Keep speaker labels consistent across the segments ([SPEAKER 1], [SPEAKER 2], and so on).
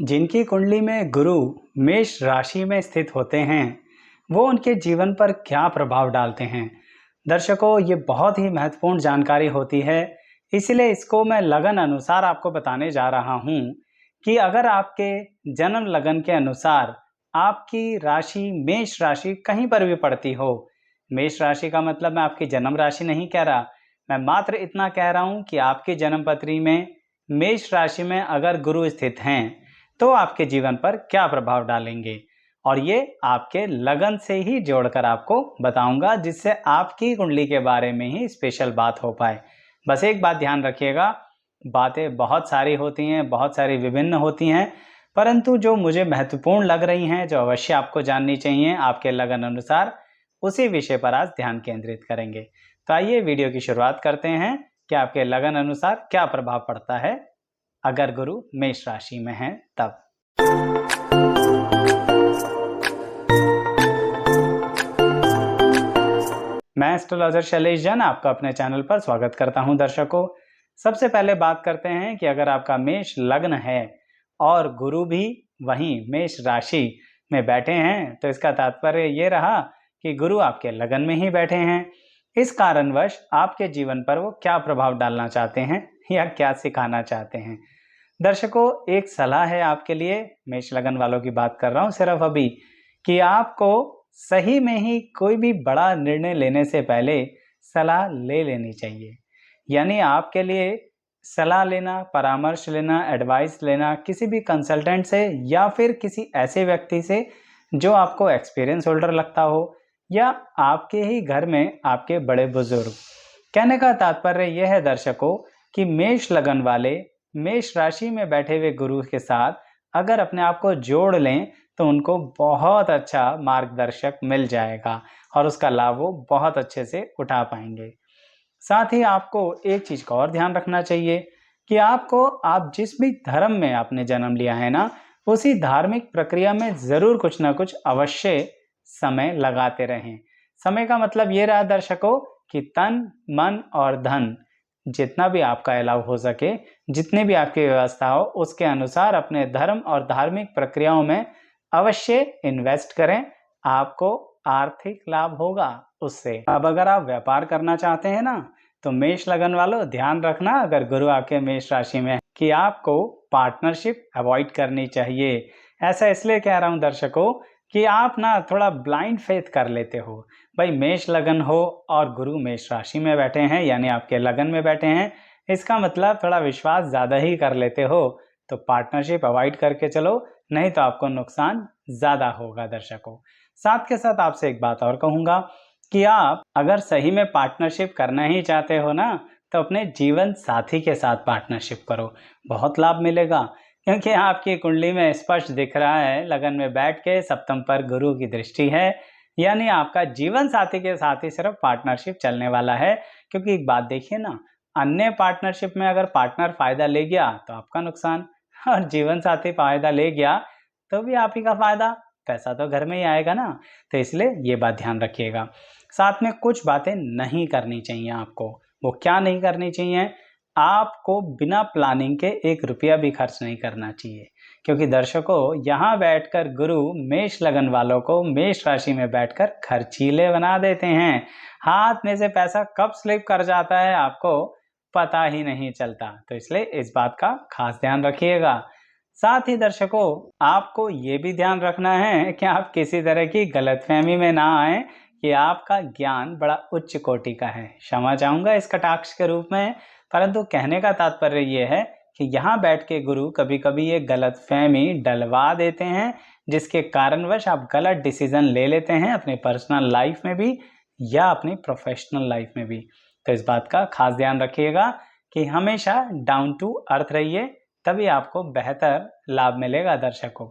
[SPEAKER 1] जिनकी कुंडली में गुरु मेष राशि में स्थित होते हैं वो उनके जीवन पर क्या प्रभाव डालते हैं। दर्शकों, ये बहुत ही महत्वपूर्ण जानकारी होती है, इसलिए इसको मैं लगन अनुसार आपको बताने जा रहा हूँ कि अगर आपके जन्म लगन के अनुसार आपकी राशि मेष राशि कहीं पर भी पड़ती हो। मेष राशि का मतलब मैं आपकी जन्म राशि नहीं कह रहा, मैं मात्र इतना कह रहा हूँ कि आपकी जन्म पत्री में मेष राशि में अगर गुरु स्थित हैं तो आपके जीवन पर क्या प्रभाव डालेंगे, और ये आपके लगन से ही जोड़कर आपको बताऊंगा, जिससे आपकी कुंडली के बारे में ही स्पेशल बात हो पाए। बस एक बात ध्यान रखिएगा, बातें बहुत सारी होती हैं, बहुत सारी विभिन्न होती हैं, परंतु जो मुझे महत्वपूर्ण लग रही हैं, जो अवश्य आपको जाननी चाहिए आपके लगन अनुसार, उसी विषय पर आज ध्यान केंद्रित करेंगे। तो आइए वीडियो की शुरुआत करते हैं कि आपके लगन अनुसार क्या प्रभाव पड़ता है अगर गुरु मेष राशि में है तब। मैं एस्ट्रोलॉजर शैलेश जैन आपका अपने चैनल पर स्वागत करता हूं। दर्शकों, सबसे पहले बात करते हैं कि अगर आपका मेष लग्न है और गुरु भी वहीं मेष राशि में बैठे हैं तो इसका तात्पर्य ये रहा कि गुरु आपके लगन में ही बैठे हैं। इस कारणवश आपके जीवन पर वो क्या प्रभाव डालना चाहते हैं या क्या सिखाना चाहते हैं। दर्शकों, एक सलाह है आपके लिए, मेष लगन वालों की बात कर रहा हूं सिर्फ अभी, कि आपको सही में ही कोई भी बड़ा निर्णय लेने से पहले सलाह ले लेनी चाहिए। यानी आपके लिए सलाह लेना, परामर्श लेना, एडवाइस लेना किसी भी कंसल्टेंट से या फिर किसी ऐसे व्यक्ति से जो आपको एक्सपीरियंस होल्डर लगता हो, या आपके ही घर में आपके बड़े बुजुर्ग। कहने का तात्पर्य यह है दर्शकों कि मेष लगन वाले मेष राशि में बैठे हुए गुरु के साथ अगर अपने आप को जोड़ लें तो उनको बहुत अच्छा मार्गदर्शक मिल जाएगा और उसका लाभ वो बहुत अच्छे से उठा पाएंगे। साथ ही आपको एक चीज का और ध्यान रखना चाहिए कि आप जिस भी धर्म में आपने जन्म लिया है ना, उसी धार्मिक प्रक्रिया में जरूर कुछ ना कुछ अवश्य समय लगाते रहें। समय का मतलब ये रहा दर्शकों कि तन, मन और धन जितना भी आपका अलाव हो सके, जितनी भी आपकी व्यवस्था हो, उसके अनुसार अपने धर्म और धार्मिक प्रक्रियाओं में अवश्य इन्वेस्ट करें। आपको आर्थिक लाभ होगा उससे। अब अगर आप व्यापार करना चाहते हैं ना, तो मेष लगन वालों ध्यान रखना, अगर गुरु आपके मेष राशि में है, कि आपको पार्टनरशिप अवॉइड करनी चाहिए। ऐसा इसलिए कह रहा हूं दर्शकों कि आप ना थोड़ा ब्लाइंड फेथ कर लेते हो। भाई, मेष लगन हो और गुरु मेष राशि में बैठे हैं, यानी आपके लगन में बैठे हैं, इसका मतलब थोड़ा विश्वास ज्यादा ही कर लेते हो। तो पार्टनरशिप अवॉइड करके चलो, नहीं तो आपको नुकसान ज्यादा होगा। दर्शकों, साथ के साथ आपसे एक बात और कहूंगा कि आप अगर सही में पार्टनरशिप करना ही चाहते हो ना, तो अपने जीवन साथी के साथ पार्टनरशिप करो, बहुत लाभ मिलेगा। क्योंकि आपकी कुंडली में स्पष्ट दिख रहा है, लगन में बैठ के सप्तम पर गुरु की दृष्टि है, यानी आपका जीवन साथी के साथ ही सिर्फ पार्टनरशिप चलने वाला है। क्योंकि एक बात देखिए ना, अन्य पार्टनरशिप में अगर पार्टनर फायदा ले गया तो आपका नुकसान, और जीवन साथी फायदा ले गया तो भी आप ही का फायदा, पैसा तो घर में ही आएगा ना। तो इसलिए ये बात ध्यान रखिएगा। साथ में कुछ बातें नहीं करनी चाहिए आपको। वो क्या नहीं करनी चाहिए? आपको बिना प्लानिंग के 1 रुपया भी खर्च नहीं करना चाहिए। क्योंकि दर्शकों, यहाँ बैठकर गुरु मेष लगन वालों को मेष राशि में बैठकर खर्चीले बना देते हैं। हाथ में से पैसा कब स्लिप कर जाता है आपको पता ही नहीं चलता। तो इसलिए इस बात का खास ध्यान रखिएगा। साथ ही दर्शकों, आपको ये भी ध्यान रखना है कि आप किसी तरह की गलतफहमी में ना आए कि आपका ज्ञान बड़ा उच्च कोटि का है। क्षमा चाहूंगा इस कटाक्ष के रूप में, परंतु कहने का तात्पर्य यह है कि यहाँ बैठ के गुरु कभी कभी ये गलतफहमी डलवा देते हैं, जिसके कारणवश आप गलत डिसीजन ले लेते हैं अपनी पर्सनल लाइफ में भी या अपनी प्रोफेशनल लाइफ में भी। तो इस बात का खास ध्यान रखिएगा कि हमेशा डाउन टू अर्थ रहिए, तभी आपको बेहतर लाभ मिलेगा। दर्शकों,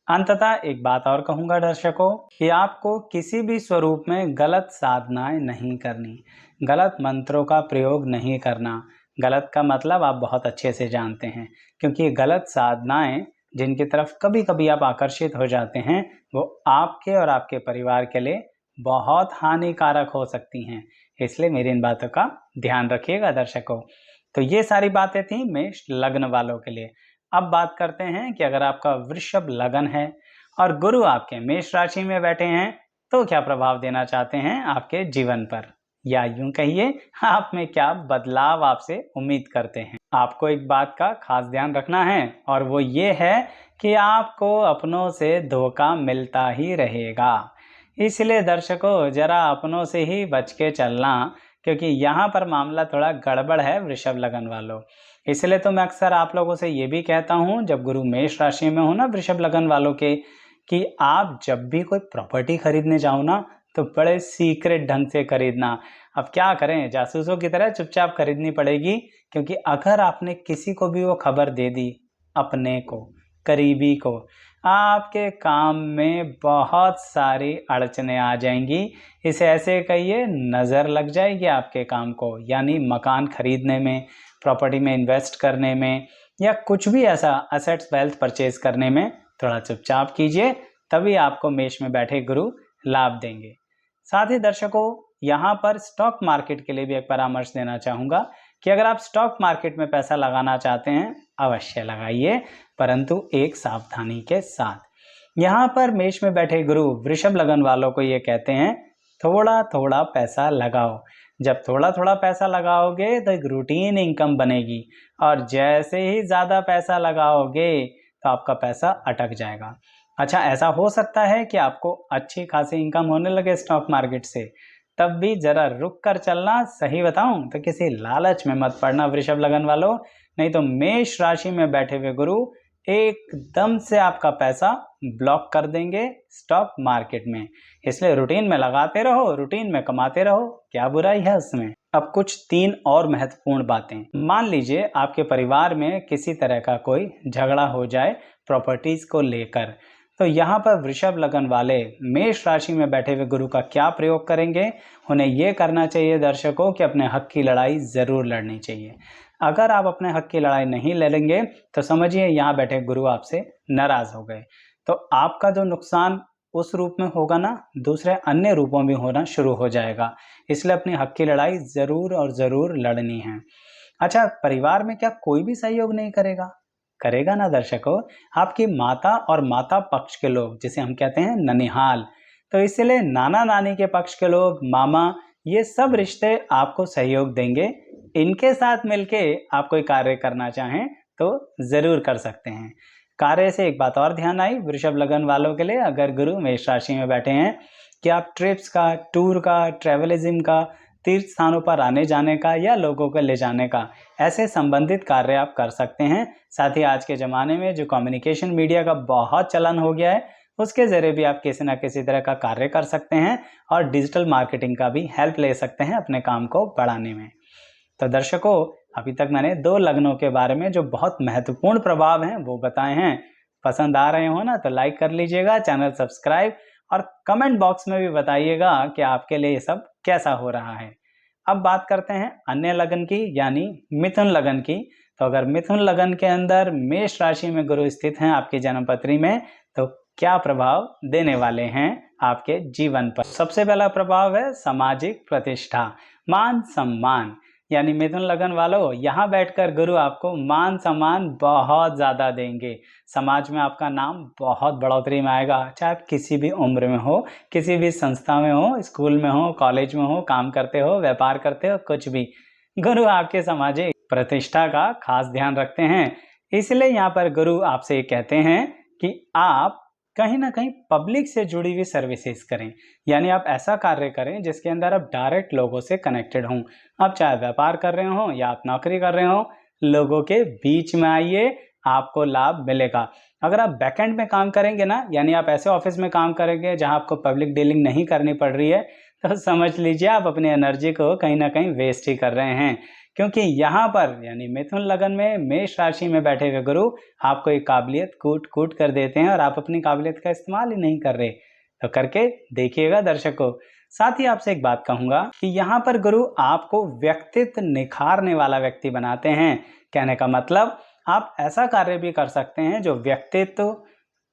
[SPEAKER 1] अंततः एक बात और कहूंगा दर्शकों कि आपको किसी भी स्वरूप में गलत साधनाएं नहीं करनी, गलत मंत्रों का प्रयोग नहीं करना। गलत का मतलब आप बहुत अच्छे से जानते हैं, क्योंकि गलत साधनाएं जिनकी तरफ कभी कभी आप आकर्षित हो जाते हैं, वो आपके और आपके परिवार के लिए बहुत हानिकारक हो सकती हैं। इसलिए मेरी इन बातों का ध्यान रखिएगा दर्शकों। तो ये सारी बातें थी मेष लग्न वालों के लिए। अब बात करते हैं कि अगर आपका वृषभ लगन है और गुरु आपके मेष राशि में बैठे हैं तो क्या प्रभाव देना चाहते हैं आपके जीवन पर, या यूं कहिए आप में क्या बदलाव आपसे उम्मीद करते हैं। आपको एक बात का खास ध्यान रखना है और वो ये है कि आपको अपनों से धोखा मिलता ही रहेगा। इसलिए दर्शकों जरा अपनों से ही बच के चलना, क्योंकि यहाँ पर मामला थोड़ा गड़बड़ है वृषभ लगन वालों। इसलिए तो मैं अक्सर आप लोगों से ये भी कहता हूँ जब गुरु मेष राशि में हो ना वृषभ लगन वालों के, कि आप जब भी कोई प्रॉपर्टी खरीदने जाओ ना तो बड़े सीक्रेट ढंग से खरीदना। अब क्या करें, जासूसों की तरह चुपचाप खरीदनी पड़ेगी, क्योंकि अगर आपने किसी को भी वो खबर दे दी, अपने को, करीबी को, आपके काम में बहुत सारी अड़चने आ जाएंगी। इसे ऐसे कहिए नज़र लग जाएगी आपके काम को, यानी मकान खरीदने में, प्रॉपर्टी में इन्वेस्ट करने में, या कुछ भी ऐसा असेट्स वेल्थ परचेज करने में थोड़ा चुपचाप कीजिए, तभी आपको मेष में बैठे गुरु लाभ देंगे। साथ ही दर्शकों यहाँ पर स्टॉक मार्केट के लिए भी एक परामर्श देना चाहूँगा कि अगर आप स्टॉक मार्केट में पैसा लगाना चाहते हैं अवश्य लगाइए, परंतु एक सावधानी के साथ। यहाँ पर मेष में बैठे गुरु वृषभ लगन वालों को ये कहते हैं थोड़ा थोड़ा पैसा लगाओ। जब थोड़ा थोड़ा पैसा लगाओगे तो एक रूटीन इनकम बनेगी, और जैसे ही ज़्यादा पैसा लगाओगे तो आपका पैसा अटक जाएगा। अच्छा, ऐसा हो सकता है कि आपको अच्छी खासी इनकम होने लगे स्टॉक मार्केट से, तब भी जरा रुक कर चलना। सही बताऊं तो किसी लालच में मत पड़ना वृषभ लगन वालों, नहीं तो मेष राशि में बैठे हुए गुरु एकदम से आपका पैसा ब्लॉक कर देंगे स्टॉक मार्केट में। इसलिए रूटीन में लगाते रहो, रूटीन में कमाते रहो, क्या बुराई है उसमें। अब कुछ 3 और महत्वपूर्ण बातें। मान लीजिए आपके परिवार में किसी तरह का कोई झगड़ा हो जाए प्रॉपर्टीज को लेकर, तो यहाँ पर वृषभ लगन वाले मेष राशि में बैठे हुए गुरु का क्या प्रयोग करेंगे। उन्हें यह करना चाहिए दर्शकों कि अपने हक की लड़ाई जरूर लड़नी चाहिए। अगर आप अपने हक की लड़ाई नहीं लड़ेंगे तो समझिए यहाँ बैठे गुरु आपसे नाराज हो गए, तो आपका जो नुकसान उस रूप में होगा ना, दूसरे अन्य रूपों में होना शुरू हो जाएगा। इसलिए अपनी हक की लड़ाई जरूर और जरूर लड़नी है। अच्छा, परिवार में क्या कोई भी सहयोग नहीं करेगा? करेगा ना दर्शकों, आपकी माता और माता पक्ष के लोग, जिसे हम कहते हैं ननिहाल। तो इसलिए नाना नानी के पक्ष के लोग, मामा, ये सब रिश्ते आपको सहयोग देंगे। इनके साथ मिलके आप कोई कार्य करना चाहें तो जरूर कर सकते हैं। कार्य से एक बात और ध्यान आई वृषभ लगन वालों के लिए, अगर गुरु मेष राशि में बैठे हैं, कि आप ट्रिप्स का, टूर का, ट्रेवलिज्म का, तीर्थ स्थानों पर आने जाने का या लोगों को ले जाने का, ऐसे संबंधित कार्य आप कर सकते हैं। साथ ही आज के ज़माने में जो कम्युनिकेशन मीडिया का बहुत चलन हो गया है, उसके ज़रिए भी आप किसी न किसी तरह का कार्य कर सकते हैं और डिजिटल मार्केटिंग का भी हेल्प ले सकते हैं अपने काम को बढ़ाने में। तो दर्शकों, अभी तक मैंने 2 लग्नों के बारे में जो बहुत महत्वपूर्ण प्रभाव हैं वो बताए हैं। पसंद आ रहे हो ना तो लाइक कर लीजिएगा, चैनल सब्सक्राइब, और कमेंट बॉक्स में भी बताइएगा कि आपके लिए ये सब कैसा हो रहा है। अब बात करते हैं अन्य लगन की, यानी मिथुन लगन की। तो अगर मिथुन लगन के अंदर मेष राशि में गुरु स्थित हैं आपकी जन्मपत्री में, तो क्या प्रभाव देने वाले हैं आपके जीवन पर। सबसे पहला प्रभाव है सामाजिक प्रतिष्ठा, मान सम्मान। यानी मिथुन लगन वालों, यहाँ बैठकर गुरु आपको मान सम्मान बहुत ज़्यादा देंगे। समाज में आपका नाम बहुत बढ़ोतरी में आएगा, चाहे आप किसी भी उम्र में हो, किसी भी संस्था में हो, स्कूल में हो, कॉलेज में हो, काम करते हो, व्यापार करते हो, कुछ भी, गुरु आपके सामाजिक प्रतिष्ठा का खास ध्यान रखते हैं। इसलिए यहाँ पर गुरु आपसे कहते हैं कि आप कहीं ना कहीं पब्लिक से जुड़ी हुई सर्विसेज करें, यानी आप ऐसा कार्य करें जिसके अंदर आप डायरेक्ट लोगों से कनेक्टेड हों। आप चाहे व्यापार कर रहे हो या आप नौकरी कर रहे हो, लोगों के बीच में आइए, आपको लाभ मिलेगा। अगर आप बैकएंड में काम करेंगे ना, यानी आप ऐसे ऑफिस में काम करेंगे जहां आपको पब्लिक डीलिंग नहीं करनी पड़ रही है, तो समझ लीजिए आप अपनी एनर्जी को कहीं ना कहीं वेस्ट ही कर रहे हैं। क्योंकि यहाँ पर यानी मिथुन लगन में मेष राशि में बैठे हुए गुरु आपको एक काबिलियत कूट कूट कर देते हैं और आप अपनी काबिलियत का इस्तेमाल ही नहीं कर रहे। तो करके देखिएगा दर्शकों। साथ ही आपसे एक बात कहूंगा कि यहाँ पर गुरु आपको व्यक्तित्व निखारने वाला व्यक्ति बनाते हैं। कहने का मतलब, आप ऐसा कार्य भी कर सकते हैं जो व्यक्तित्व,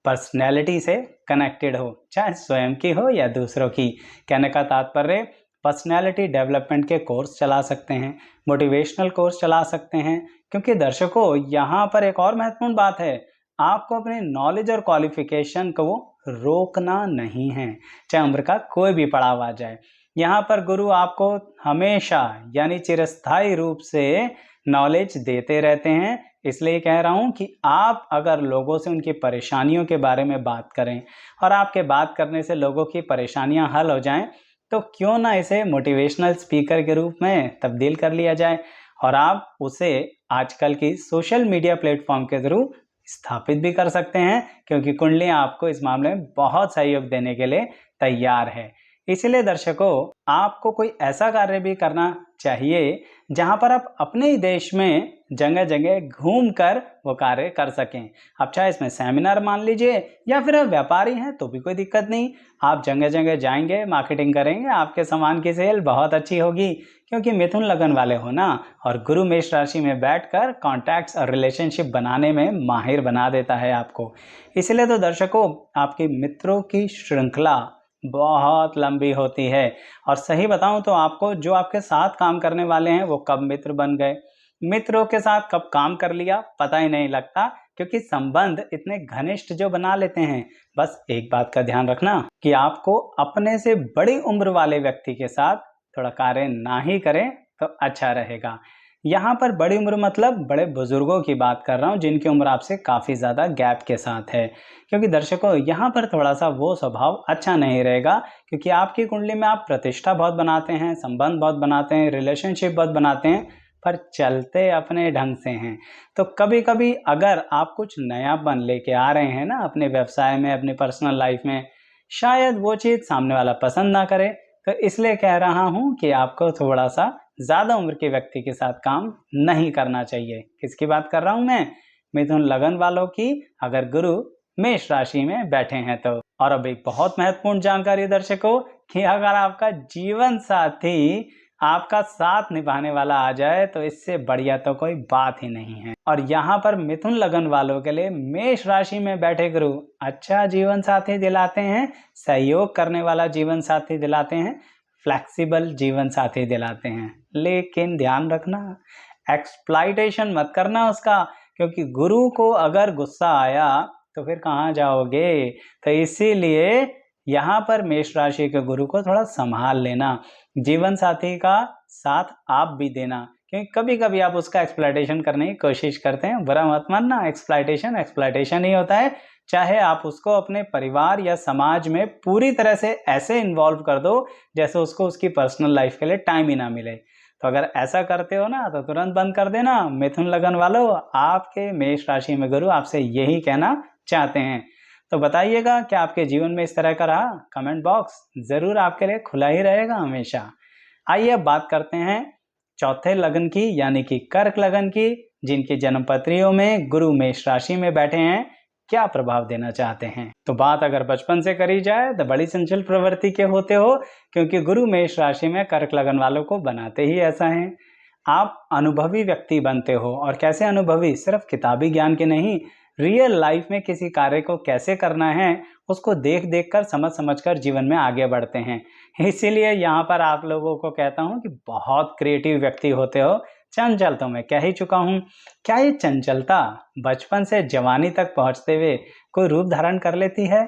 [SPEAKER 1] पर्सनैलिटी से कनेक्टेड हो, चाहे स्वयं की हो या दूसरों की। कहने का तात्पर्य, पर्सनैलिटी डेवलपमेंट के कोर्स चला सकते हैं, मोटिवेशनल कोर्स चला सकते हैं। क्योंकि दर्शकों यहाँ पर एक और महत्वपूर्ण बात है, आपको अपने नॉलेज और क्वालिफिकेशन को रोकना नहीं है, चाहे उम्र का कोई भी पड़ाव आ जाए। यहाँ पर गुरु आपको हमेशा यानी चिरस्थायी रूप से नॉलेज देते रहते हैं। इसलिए कह रहा हूँ कि आप अगर लोगों से उनकी परेशानियों के बारे में बात करें और आपके बात करने से लोगों की परेशानियां हल हो जाएं, तो क्यों ना इसे मोटिवेशनल स्पीकर के रूप में तब्दील कर लिया जाए और आप उसे आजकल की सोशल मीडिया प्लेटफॉर्म के थ्रू स्थापित भी कर सकते हैं, क्योंकि कुंडली आपको इस मामले में बहुत सहयोग देने के लिए तैयार है। इसलिए दर्शकों, आपको कोई ऐसा कार्य भी करना चाहिए जहां पर आप अपने ही देश में जगह जगह घूमकर वो कार्य कर सकें। अब चाहे इसमें सेमिनार मान लीजिए या फिर आप व्यापारी हैं तो भी कोई दिक्कत नहीं, आप जगह जगह जाएंगे, मार्केटिंग करेंगे, आपके सामान की सेल बहुत अच्छी होगी। क्योंकि मिथुन लगन वाले हो ना, और गुरु मेष राशि में बैठकर कॉन्टैक्ट्स और रिलेशनशिप बनाने में माहिर बना देता है आपको। इसलिए तो दर्शकों, आपके मित्रों की श्रृंखला बहुत लंबी होती है। और सही बताऊं तो आपको जो आपके साथ काम करने वाले हैं वो कब मित्र बन गए, मित्रों के साथ कब काम कर लिया पता ही नहीं लगता, क्योंकि संबंध इतने घनिष्ठ जो बना लेते हैं। बस एक बात का ध्यान रखना कि आपको अपने से बड़ी उम्र वाले व्यक्ति के साथ थोड़ा कार्य ना ही करें तो अच्छा रहेगा। यहाँ पर बड़ी उम्र मतलब बड़े बुजुर्गों की बात कर रहा हूँ, जिनकी उम्र आपसे काफ़ी ज़्यादा गैप के साथ है। क्योंकि दर्शकों, यहाँ पर थोड़ा सा वो स्वभाव अच्छा नहीं रहेगा, क्योंकि आपकी कुंडली में आप प्रतिष्ठा बहुत बनाते हैं, संबंध बहुत बनाते हैं, रिलेशनशिप बहुत बनाते हैं, पर चलते अपने ढंग से हैं। तो कभी कभी अगर आप कुछ नयापन लेके आ रहे हैं ना अपने व्यवसाय में, अपनी पर्सनल लाइफ में, शायद वो चीज़ सामने वाला पसंद ना करे। तो इसलिए कह रहा हूँ कि आपको थोड़ा सा ज़्यादा उम्र के व्यक्ति के साथ काम नहीं करना चाहिए। किसकी बात कर रहा हूँ मैं? मिथुन लगन वालों की, अगर गुरु मेष राशि में बैठे हैं तो। और अब एक बहुत महत्वपूर्ण जानकारी दर्शकों, कि अगर आपका जीवन साथी आपका साथ निभाने वाला आ जाए तो इससे बढ़िया तो कोई बात ही नहीं है। और यहाँ पर मिथुन लगन वालों के लिए मेष राशि में बैठे गुरु अच्छा जीवन साथी दिलाते हैं, सहयोग करने वाला जीवन साथी दिलाते हैं, फ्लेक्सिबल जीवन साथी दिलाते हैं। लेकिन ध्यान रखना, एक्सप्लॉइटेशन मत करना उसका, क्योंकि गुरु को अगर गुस्सा आया तो फिर कहाँ जाओगे। तो इसीलिए यहाँ पर मेष राशि के गुरु को थोड़ा संभाल लेना, जीवन साथी का साथ आप भी देना, क्योंकि कभी कभी आप उसका एक्सप्लॉइटेशन करने की कोशिश करते हैं। बुरा मत मानना, एक्सप्लॉइटेशन ही होता है। चाहे आप उसको अपने परिवार या समाज में पूरी तरह से ऐसे इन्वॉल्व कर दो जैसे उसको उसकी पर्सनल लाइफ के लिए टाइम ही ना मिले। तो अगर ऐसा करते हो ना तो तुरंत बंद कर देना। मिथुन लगन वालों, आपके मेष राशि में गुरु आपसे यही कहना चाहते हैं। तो बताइएगा, क्या आपके जीवन में इस तरह का रहा? कमेंट बॉक्स जरूर आपके लिए खुला ही रहेगा हमेशा। आइए अब बात करते हैं चौथे लगन की, यानी कि कर्क लगन की, जिनकी जन्म पत्रियों में गुरु मेष राशि में बैठे हैं, क्या प्रभाव देना चाहते हैं। तो बात अगर बचपन से करी जाए तो बड़ी चंचल प्रवृत्ति के होते हो, क्योंकि गुरु मेष राशि में कर्क लगन वालों को बनाते ही ऐसा है। आप अनुभवी व्यक्ति बनते हो, और कैसे अनुभवी? सिर्फ किताबी ज्ञान के नहीं, रियल लाइफ में किसी कार्य को कैसे करना है उसको देख देख कर, समझ कर जीवन में आगे बढ़ते हैं। इसीलिए यहाँ पर आप लोगों को कहता हूँ कि बहुत क्रिएटिव व्यक्ति होते हो। चंचल तो मैं कह ही चुका हूँ। क्या ये चंचलता बचपन से जवानी तक पहुँचते हुए कोई रूप धारण कर लेती है?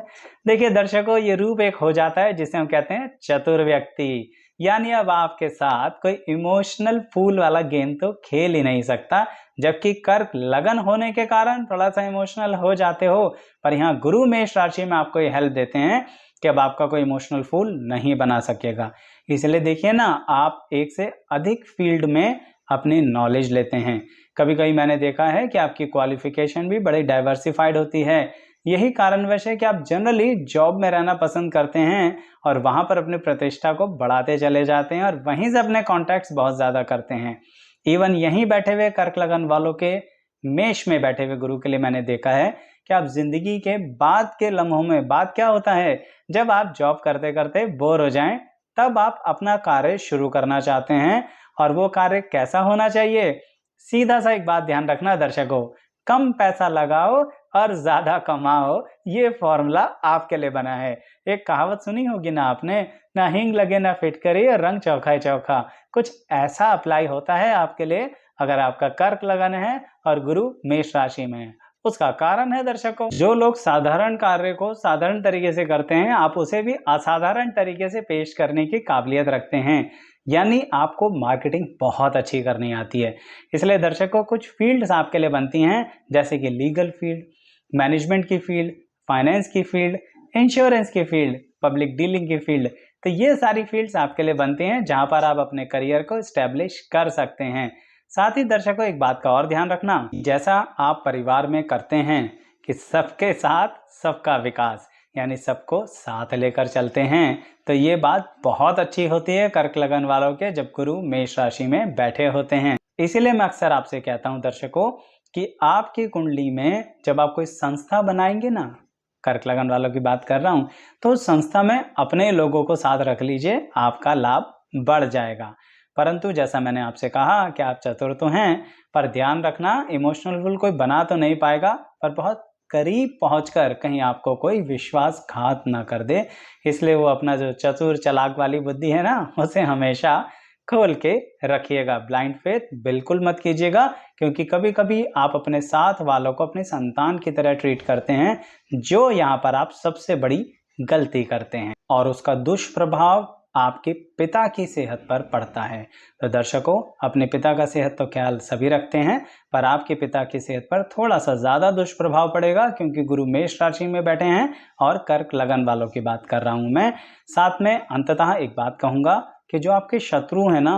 [SPEAKER 1] देखिए दर्शकों, ये रूप एक हो जाता है जिसे हम कहते हैं चतुर व्यक्ति। यानी अब आपके साथ कोई इमोशनल फूल वाला गेम तो खेल ही नहीं सकता, जबकि कर्क लगन होने के कारण थोड़ा सा इमोशनल हो जाते हो। पर यहाँ गुरु मेष राशि में आपको ये हेल्प देते हैं कि अब आपका कोई इमोशनल फूल नहीं बना सकेगा। इसलिए देखिए ना, आप एक से अधिक फील्ड में अपनी नॉलेज लेते हैं। कभी कभी मैंने देखा है कि आपकी क्वालिफिकेशन भी बड़ी डाइवर्सिफाइड होती है। यही कारणवश है कि आप जनरली जॉब में रहना पसंद करते हैं और वहां पर अपनी प्रतिष्ठा को बढ़ाते चले जाते हैं और वहीं से अपने कॉन्टैक्ट्स बहुत ज्यादा करते हैं। इवन यहीं बैठे हुए कर्क लगन वालों के मेष में बैठे हुए गुरु के लिए मैंने देखा है कि आप जिंदगी के बाद के लम्हों में, बात क्या होता है, जब आप जॉब करते करते बोर हो जाएं तब आप अपना कार्य शुरू करना चाहते हैं। और वो कार्य कैसा होना चाहिए? सीधा सा एक बात ध्यान रखना दर्शकों, कम पैसा लगाओ और ज्यादा कमाओ, ये फॉर्मूला आपके लिए बना है। एक कहावत सुनी होगी ना आपने, ना हींग लगे ना फिटकरी, रंग चौखा है चौखा। कुछ ऐसा अप्लाई होता है आपके लिए अगर आपका कर्क लगन है और गुरु मेष राशि में है। उसका कारण है दर्शकों, जो लोग साधारण कार्य को साधारण तरीके से करते हैं, आप उसे भी असाधारण तरीके से पेश करने की काबिलियत रखते हैं। यानी आपको मार्केटिंग बहुत अच्छी करनी आती है। इसलिए दर्शकों, कुछ फील्ड्स आपके लिए बनती हैं, जैसे कि लीगल फील्ड, मैनेजमेंट की फील्ड, फाइनेंस की फील्ड, इंश्योरेंस की फील्ड, पब्लिक डीलिंग की फील्ड। तो ये सारी फील्ड्स आपके लिए बनती हैं जहां पर आप अपने करियर को स्टैब्लिश कर सकते हैं। साथ ही दर्शकों, एक बात का और ध्यान रखना, जैसा आप परिवार में करते हैं कि सबके साथ सबका विकास, यानी सबको साथ लेकर चलते हैं, तो ये बात बहुत अच्छी होती है कर्क लगन वालों के जब गुरु मेष राशि में बैठे होते हैं। इसीलिए मैं अक्सर आपसे कहता हूं दर्शकों कि आपकी कुंडली में जब आप कोई संस्था बनाएंगे ना, कर्क लगन वालों की बात कर रहा हूं, तो उस संस्था में अपने लोगों को साथ रख लीजिए, आपका लाभ बढ़ जाएगा। परंतु जैसा मैंने आपसे कहा कि आप चतुर तो हैं, पर ध्यान रखना, इमोशनल फूल कोई बना तो नहीं पाएगा, पर बहुत करीब पहुंचकर कहीं आपको कोई विश्वासघात ना कर दे। इसलिए वो अपना जो चतुर चालाक वाली बुद्धि है ना, उसे हमेशा खोल के रखिएगा। ब्लाइंड फेथ बिल्कुल मत कीजिएगा, क्योंकि कभी कभी आप अपने साथ वालों को अपनी संतान की तरह ट्रीट करते हैं, जो यहाँ पर आप सबसे बड़ी गलती करते हैं, और उसका दुष्प्रभाव आपके पिता की सेहत पर पड़ता है। तो दर्शकों, अपने पिता का सेहत तो ख्याल सभी रखते हैं, पर आपके पिता की सेहत पर थोड़ा सा ज्यादा दुष्प्रभाव पड़ेगा, क्योंकि गुरु मेष राशि में बैठे हैं और कर्क लगन वालों की बात कर रहा हूं मैं। साथ में अंततः एक बात कहूंगा कि जो आपके शत्रु हैं ना,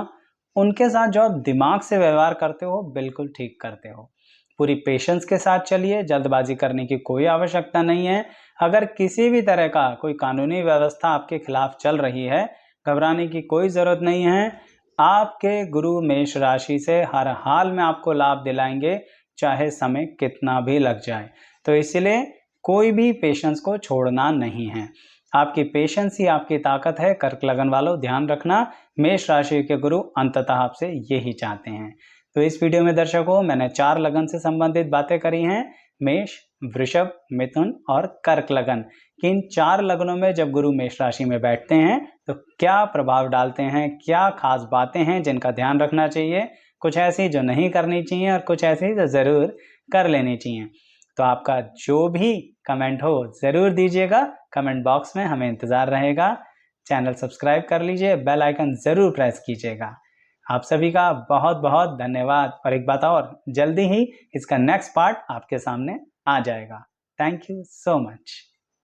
[SPEAKER 1] उनके साथ जो आप दिमाग से व्यवहार करते हो, बिल्कुल ठीक करते हो। पूरी पेशेंस के साथ चलिए, जल्दबाजी करने की कोई आवश्यकता नहीं है। अगर किसी भी तरह का कोई कानूनी व्यवस्था आपके खिलाफ चल रही है, घबराने की कोई जरूरत नहीं है। आपके गुरु मेष राशि से हर हाल में आपको लाभ दिलाएंगे, चाहे समय कितना भी लग जाए। तो इसलिए कोई भी पेशेंस को छोड़ना नहीं है। आपकी पेशेंस ही आपकी ताकत है। कर्क लगन वालों, ध्यान रखना, मेष राशि के गुरु अंततः आपसे यही चाहते हैं। तो इस वीडियो में दर्शकों, मैंने 4 लगन से संबंधित बातें करी हैं, मेष, वृषभ, मिथुन और कर्क लगन। कि इन 4 लगनों में जब गुरु मेष राशि में बैठते हैं तो क्या प्रभाव डालते हैं, क्या खास बातें हैं जिनका ध्यान रखना चाहिए, कुछ ऐसी जो नहीं करनी चाहिए और कुछ ऐसी जो जरूर कर लेनी चाहिए। तो आपका जो भी कमेंट हो जरूर दीजिएगा, कमेंट बॉक्स में हमें इंतजार रहेगा। चैनल सब्सक्राइब कर लीजिए, बेल आइकन जरूर प्रेस कीजिएगा। आप सभी का बहुत बहुत धन्यवाद। और एक बात और, जल्दी ही इसका नेक्स्ट पार्ट आपके सामने आ जाएगा। Thank you so much.